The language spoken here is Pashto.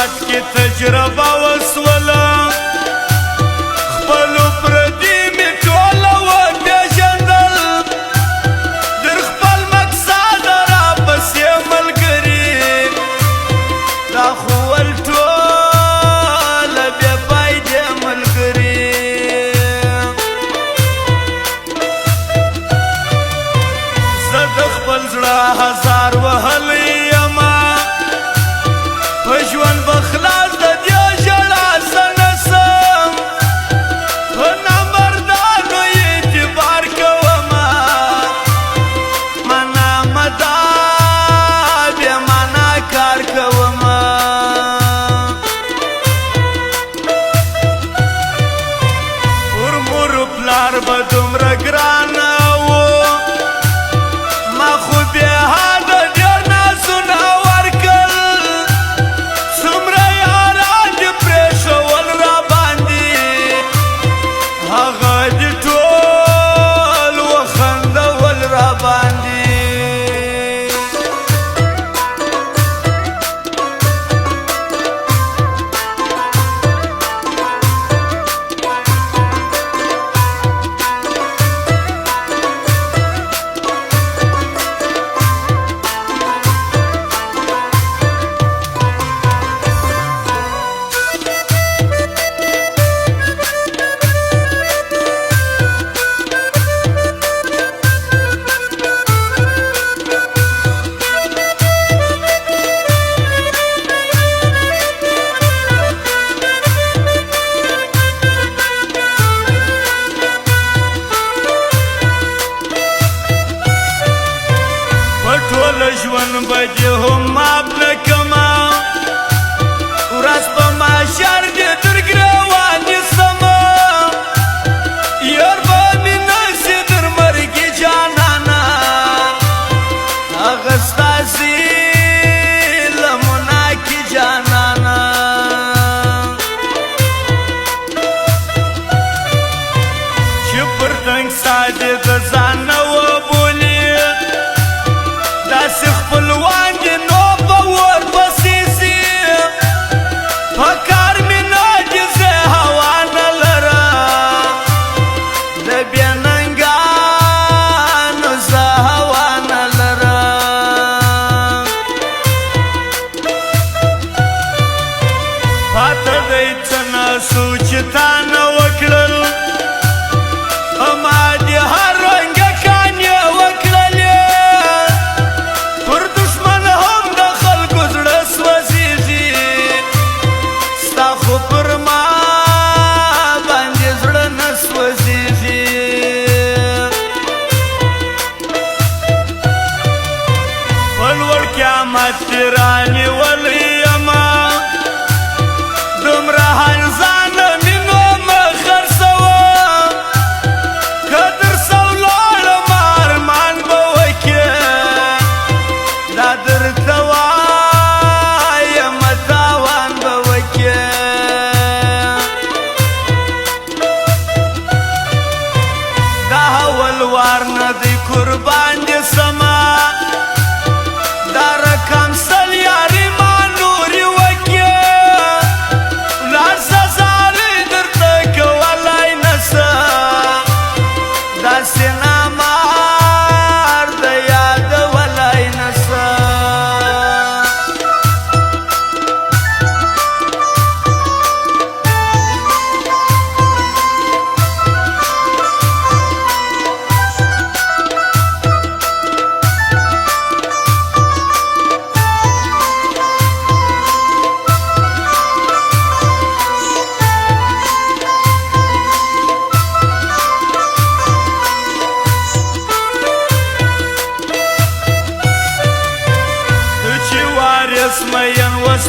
خدمت کی تجربه وسوله خپلو پردي مې ټوله وپېژندل در خپل مقصد راپسې ملګري دا خو ول ټوله بې فایدې ملګري زه د خپل زړه هزار وهلی یمه په ژوند به خلاص د دې ژړا څنګه سم په نامردانو اعتبار کومه منا مدا بې معنا کار کومه پر مور پلار به دومره ګرانه و ما خو بې حاله ډېر نازونه ورکړل څومره یاران دې پرېښول راباندې هغه دې ټول وخندول راباندې ژوند به دې هم ماف نه کړمه ورځ په محشر دې در ګرېوان نیسمه یار به مې نشي در مرګي جانانه هغه ستاسې لمنه کې جانانه چې پر تنګ ساه دې د ځان نه وبولي داسې خپلوان دې نو به ورپسې سي په کار مې نه دي زه هوا نه لرم د بې ننګانو زه هوا نه لرم پاته دی څه نه څو چې تا نه وکړل ما دې هر رنګه کانې وکړلې پر دشمن هم د خلکو زړه سوځېږي ستا خو پر ما باندې زړه نه سوځېږي په لوړ قیامت کې رانیولی یمه دومره هنځانه مینو مه خرڅوه که درسه ولاړم ارمان به وکړې دا درته وایم تاوان به وکړې دا اول وار نه دی قربان دې سمه دا رقم سل یاري ما نورې وکړې لاړ سزارې درته کولی نسم داسې نامار د یادولی نسم مین وس